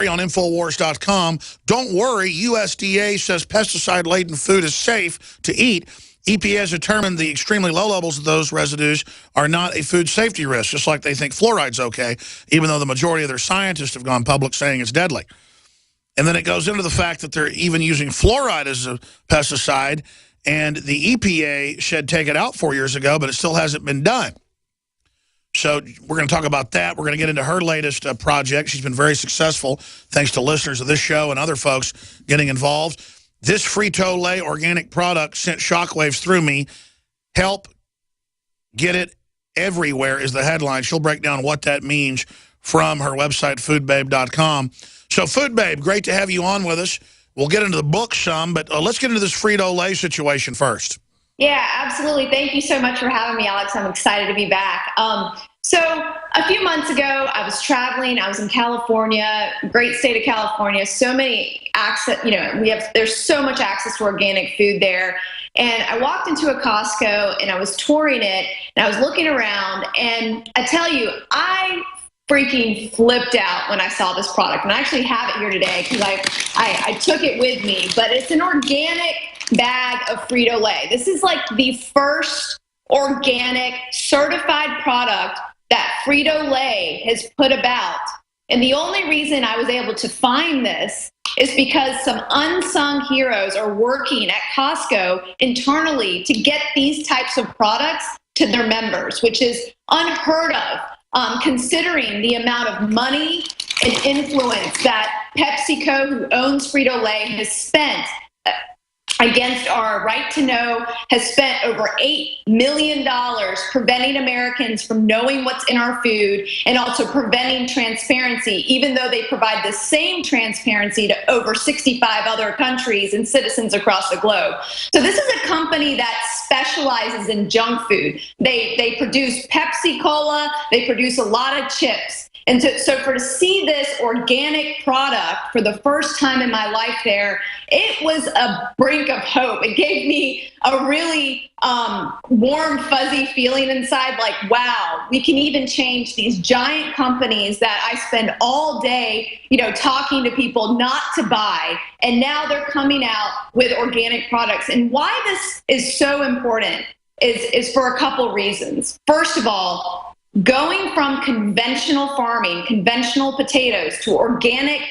On Infowars.com. Don't worry, USDA says pesticide-laden food is safe to eat. EPA has determined the extremely low levels of those residues are not a food safety risk, just like they think fluoride's okay, even though the majority of their scientists have gone public saying it's deadly. And then it goes into the fact that they're even using fluoride as a pesticide, and the EPA should take it out 4 years ago, but it still hasn't been done. So we're going to talk about that. We're going to get into her latest project. She's been very successful, thanks to listeners of this show and other folks getting involved. This Frito-Lay organic product sent shockwaves through me. Help get it everywhere is the headline. She'll break down what that means from her website, foodbabe.com. So, Food Babe, great to have you on with us. We'll get into the book some, but let's get into this Frito-Lay situation first. Yeah, absolutely. Thank you so much for having me, Alex. I'm excited to be back. So a few months ago, I was traveling. I was in California, great state of California. So many access, there's so much access to organic food there. And I walked into a Costco and I was touring it and I was looking around, and I tell you, I freaking flipped out when I saw this product. And I actually have it here today because I took it with me, but it's an organic bag of Frito-Lay. This is like the first organic certified product that Frito-Lay has put about. And the only reason I was able to find this is because some unsung heroes are working at Costco internally to get these types of products to their members, which is unheard of, considering the amount of money and influence that PepsiCo, who owns Frito-Lay, has spent against our right to know, has spent over $8 million preventing Americans from knowing what's in our food and also preventing transparency, even though they provide the same transparency to over 65 other countries and citizens across the globe. So this is a company that specializes in junk food. They produce Pepsi Cola, they produce a lot of chips. And so to see this organic product for the first time in my life there, it was a brink of hope. It gave me a really warm, fuzzy feeling inside, like, wow, we can even change these giant companies that I spend all day, talking to people not to buy. And now they're coming out with organic products. And why this is so important is for a couple reasons. First of all, going from conventional farming, conventional potatoes, to organic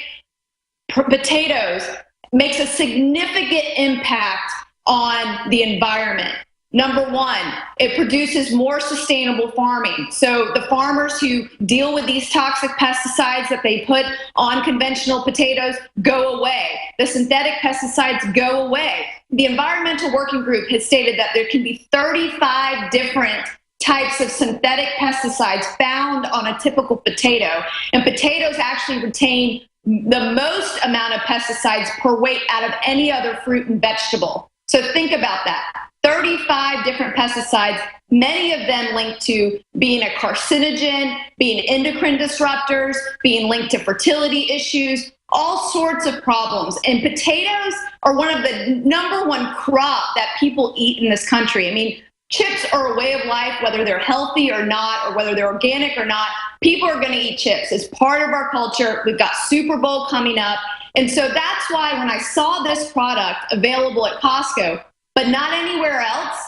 potatoes makes a significant impact on the environment. Number one, it produces more sustainable farming. So the farmers who deal with these toxic pesticides that they put on conventional potatoes go away. The synthetic pesticides go away. The Environmental Working Group has stated that there can be 35 different types of synthetic pesticides found on a typical potato, and potatoes actually retain the most amount of pesticides per weight out of any other fruit and vegetable. So think about that. 35 different pesticides, many of them linked to being a carcinogen, being endocrine disruptors, being linked to fertility issues, all sorts of problems. And potatoes are one of the number one crop that people eat in this country. I mean, chips are a way of life, whether they're healthy or not, or whether they're organic or not. People are going to eat chips. It's part of our culture. We've got Super Bowl coming up. And so that's why when I saw this product available at Costco, but not anywhere else,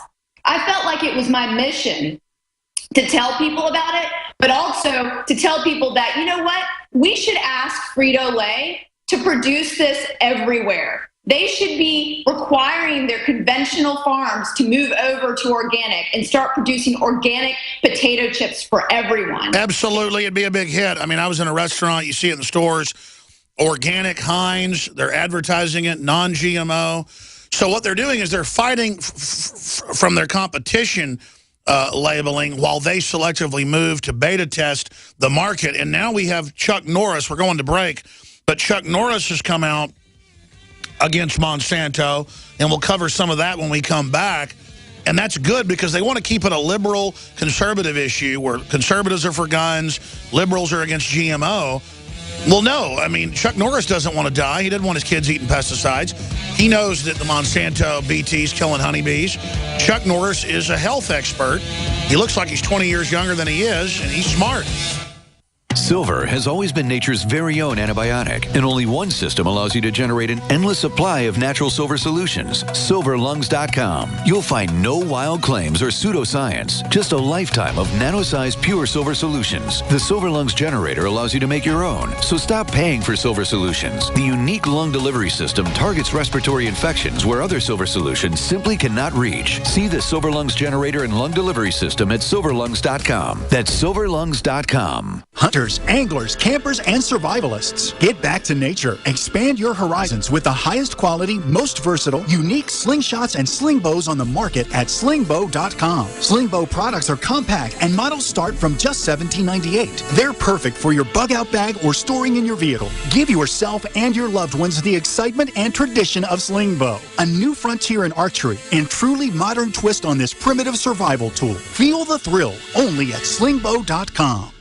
I felt like it was my mission to tell people about it, but also to tell people that, you know what, we should ask Frito-Lay to produce this everywhere. They should be requiring their conventional farms to move over to organic and start producing organic potato chips for everyone. Absolutely. It'd be a big hit. I mean, I was in a restaurant. You see it in the stores. Organic Heinz. They're advertising it. Non-GMO. So what they're doing is they're fighting from their competition labeling while they selectively move to beta test the market. And now we have Chuck Norris. We're going to break. But Chuck Norris has come out against Monsanto, and we'll cover some of that when we come back. And that's good because they want to keep it a liberal conservative issue where conservatives are for guns, liberals are against GMO. Well, no, I mean, Chuck Norris doesn't want to die. He didn't want his kids eating pesticides. He knows that the Monsanto BT's killing honeybees. Chuck Norris is a health expert. He looks like he's 20 years younger than he is, and he's smart. Silver has always been nature's very own antibiotic, and only one system allows you to generate an endless supply of natural silver solutions. Silverlungs.com. You'll find no wild claims or pseudoscience, just a lifetime of nano-sized pure silver solutions. The Silver Lungs generator allows you to make your own, so stop paying for silver solutions. The unique lung delivery system targets respiratory infections where other silver solutions simply cannot reach. See the Silver Lungs generator and lung delivery system at silverlungs.com. That's silverlungs.com. Hunters, anglers, campers, and survivalists. Get back to nature. Expand your horizons with the highest quality, most versatile, unique slingshots and sling bows on the market at slingbow.com. Sling bow products are compact and models start from just $17.98. They're perfect for your bug out bag or storing in your vehicle. Give yourself and your loved ones the excitement and tradition of sling bow. A new frontier in archery and truly modern twist on this primitive survival tool. Feel the thrill only at slingbow.com.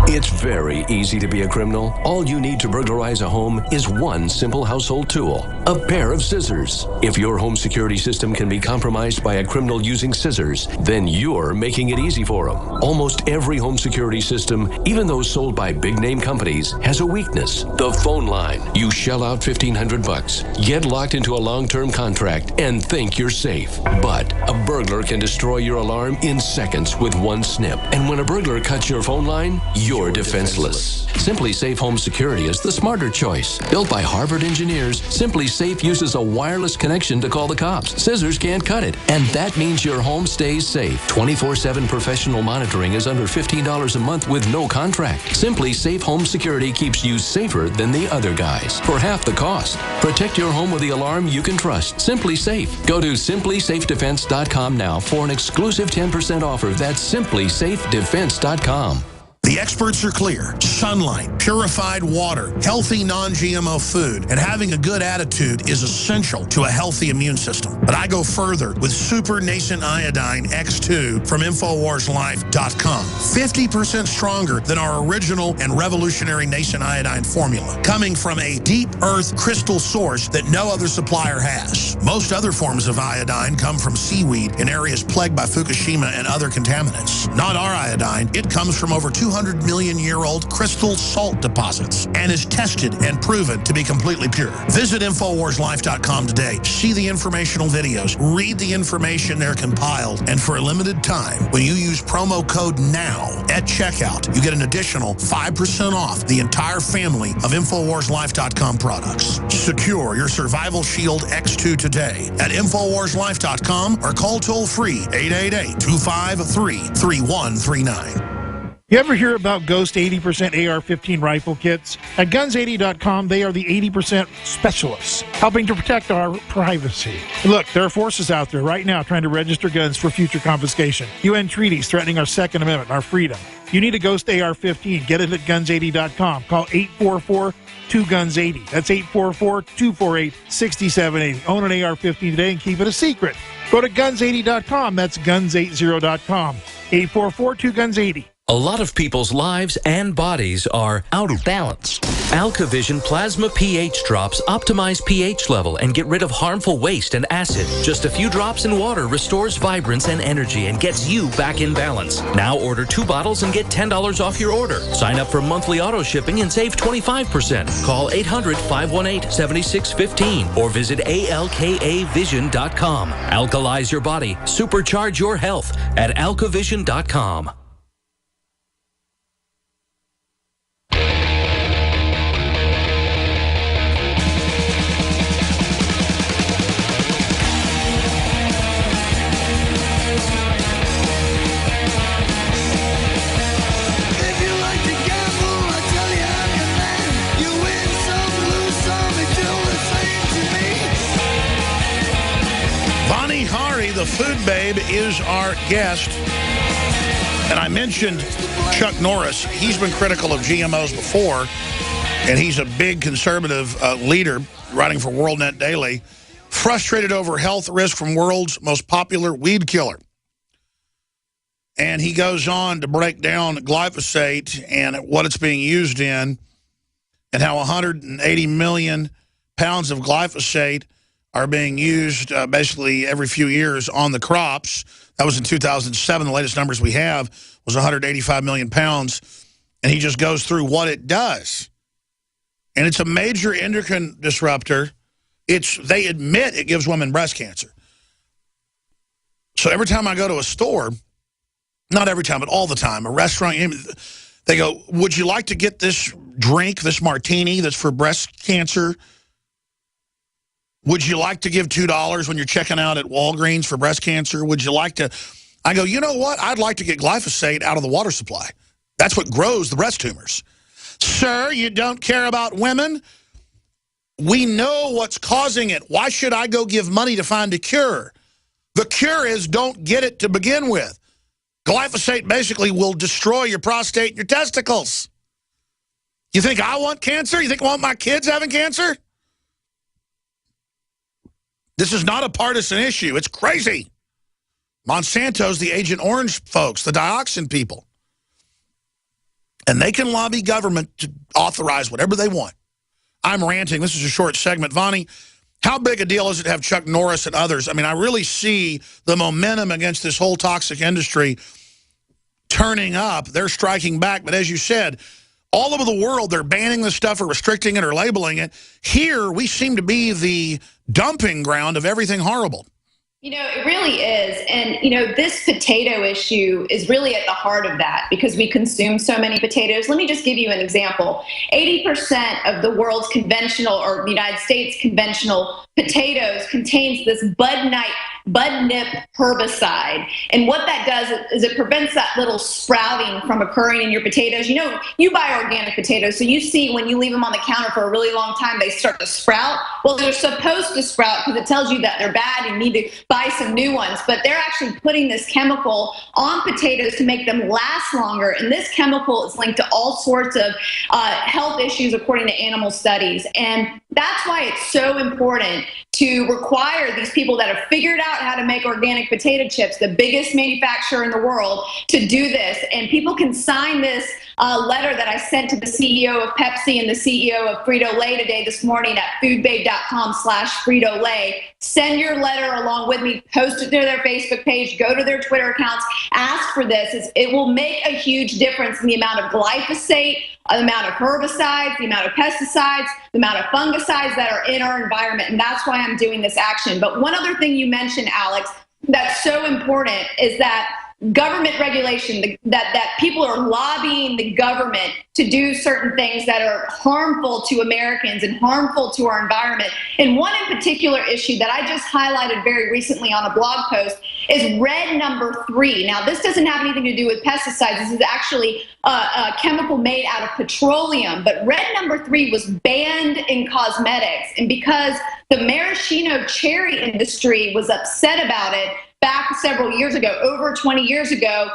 It's very easy to be a criminal. All you need to burglarize a home is one simple household tool, a pair of scissors. If your home security system can be compromised by a criminal using scissors, then you're making it easy for them. Almost every home security system, even those sold by big-name companies, has a weakness: the phone line. You shell out $1,500, get locked into a long-term contract, and think you're safe. But a burglar can destroy your alarm in seconds with one snip. And when a burglar cuts your phone line, you're defenseless. Simply Safe Home Security is the smarter choice. Built by Harvard engineers, Simply Safe uses a wireless connection to call the cops. Scissors can't cut it. And that means your home stays safe. 24/7 professional monitoring is under $15 a month with no contract. Simply Safe Home Security keeps you safer than the other guys for half the cost. Protect your home with the alarm you can trust. Simply Safe. Go to simplysafedefense.com now for an exclusive 10% offer. That's simplysafedefense.com. The experts are clear. Sunlight, purified water, healthy non-GMO food, and having a good attitude is essential to a healthy immune system. But I go further with Super Nascent Iodine X2 from InfoWarsLife.com. 50% stronger than our original and revolutionary Nascent Iodine formula, coming from a deep earth crystal source that no other supplier has. Most other forms of iodine come from seaweed in areas plagued by Fukushima and other contaminants. Not our iodine. It comes from over 200-million-year-old crystal salt deposits and is tested and proven to be completely pure. Visit InfoWarsLife.com today. See the informational videos. Read the information they're compiled. And for a limited time, when you use promo code NOW at checkout, you get an additional 5% off the entire family of InfoWarsLife.com products. Secure your Survival Shield X2 today at InfoWarsLife.com or call toll-free 888-253-3139. You ever hear about Ghost 80% AR-15 rifle kits? At Guns80.com, they are the 80% specialists, helping to protect our privacy. Look, there are forces out there right now trying to register guns for future confiscation. UN treaties threatening our Second Amendment and our freedom. You need a Ghost AR-15. Get it at Guns80.com. Call 844-2GUNS80. That's 844-248-6780. Own an AR-15 today and keep it a secret. Go to Guns80.com. That's Guns80.com. 844-2GUNS80. A lot of people's lives and bodies are out of balance. AlkaVision Plasma pH drops optimize pH level and get rid of harmful waste and acid. Just a few drops in water restores vibrance and energy and gets you back in balance. Now order 2 bottles and get $10 off your order. Sign up for monthly auto shipping and save 25%. Call 800-518-7615 or visit alkavision.com. Alkalize your body. Supercharge your health at alkavision.com. The food babe is our guest. And I mentioned Chuck Norris. He's been critical of GMOs before, and he's a big conservative leader writing for WorldNet Daily, frustrated over health risk from world's most popular weed killer. And he goes on to break down glyphosate and what it's being used in, and how 180 million pounds of glyphosate are being used basically every few years on the crops. That was in 2007. The latest numbers we have was 185 million pounds. And he just goes through what it does. And it's a major endocrine disruptor. They admit it gives women breast cancer. So every time I go to a store, not every time, but all the time, a restaurant, they go, would you like to get this drink, this martini that's for breast cancer? Would you like to give $2 when you're checking out at Walgreens for breast cancer? Would you like to? I go, you know what? I'd like to get glyphosate out of the water supply. That's what grows the breast tumors. Sir, you don't care about women? We know what's causing it. Why should I go give money to find a cure? The cure is don't get it to begin with. Glyphosate basically will destroy your prostate and your testicles. You think I want cancer? You think I want my kids having cancer? This is not a partisan issue. It's crazy. Monsanto's the Agent Orange folks, the dioxin people. And they can lobby government to authorize whatever they want. I'm ranting. This is a short segment. Vonnie, how big a deal is it to have Chuck Norris and others? I mean, I really see the momentum against this whole toxic industry turning up. They're striking back. But as you said, all over the world, they're banning this stuff or restricting it or labeling it. Here, we seem to be the dumping ground of everything horrible. You know, it really is. And, you know, this potato issue is really at the heart of that because we consume so many potatoes. Let me just give you an example. 80% of the world's conventional or the United States conventional potatoes contains this bud nip herbicide. And what that does is it prevents that little sprouting from occurring in your potatoes. You know, you buy organic potatoes, so you see when you leave them on the counter for a really long time, they start to sprout. Well, they're supposed to sprout because it tells you that they're bad and you need to buy some new ones, but they're actually putting this chemical on potatoes to make them last longer. And this chemical is linked to all sorts of health issues according to animal studies. And that's why it's so important to require these people that have figured out how to make organic potato chips, the biggest manufacturer in the world, to do this. And people can sign this letter that I sent to the CEO of Pepsi and the CEO of Frito-Lay today this morning at foodbabe.com/Frito-Lay. Send your letter along with me, post it to their Facebook page, go to their Twitter accounts, ask for this. It will make a huge difference in the amount of glyphosate, the amount of herbicides, the amount of pesticides, the amount of fungicides that are in our environment. And that's why I'm doing this action. But one other thing you mentioned, Alex, that's so important is that government regulation, that people are lobbying the government to do certain things that are harmful to Americans and harmful to our environment. And one in particular issue that I just highlighted very recently on a blog post is red number 3. Now, this doesn't have anything to do with pesticides. This is actually a chemical made out of petroleum. But red number 3 was banned in cosmetics. And because the maraschino cherry industry was upset about it, back several years ago, over 20 years ago,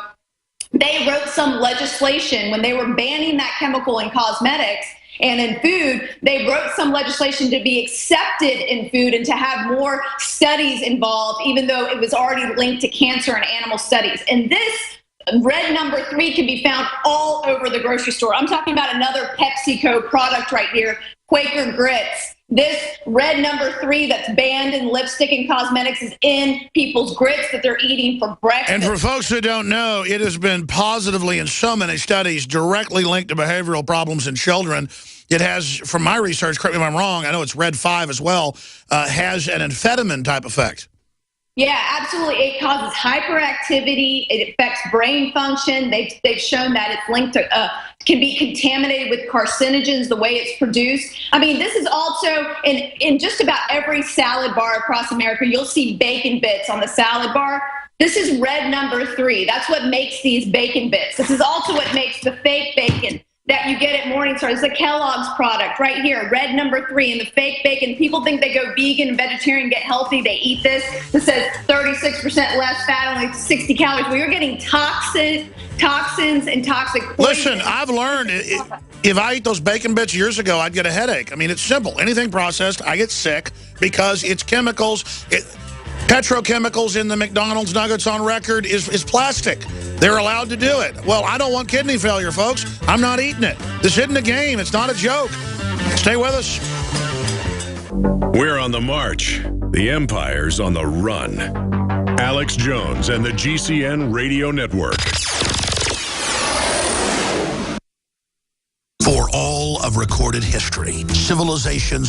they wrote some legislation when they were banning that chemical in cosmetics and in food. They wrote some legislation to be accepted in food and to have more studies involved, even though it was already linked to cancer and animal studies. And this red number 3 can be found all over the grocery store. I'm talking about another PepsiCo product right here, Quaker Grits. This red number 3 that's banned in lipstick and cosmetics is in people's grits that they're eating for breakfast. And for folks who don't know, it has been positively in so many studies directly linked to behavioral problems in children. It has, from my research, correct me if I'm wrong, I know it's red 5 as well, has an amphetamine type effect. Yeah, absolutely. It causes hyperactivity. It affects brain function. They've shown that it's linked to, can be contaminated with carcinogens, the way it's produced. I mean, this is also in just about every salad bar across America. You'll see bacon bits on the salad bar. This is red number 3. That's what makes these bacon bits. This is also what makes the fake bacon that you get at Morningstar. It's a Kellogg's product right here, red number 3, and the fake bacon. People think they go vegan and vegetarian, get healthy, they eat this. This says 36% less fat, only 60 calories. Well, you're getting toxins and toxic poison. Listen, I've learned if I eat those bacon bits years ago, I'd get a headache. I mean, it's simple. Anything processed, I get sick because it's chemicals. Petrochemicals in the McDonald's nuggets on record is plastic. They're allowed to do it. Well, I don't want kidney failure, folks. I'm not eating it. This isn't a game. It's not a joke. Stay with us. We're on the march. The empire's on the run. Alex Jones and the GCN Radio Network. for all of recorded history. Civilizations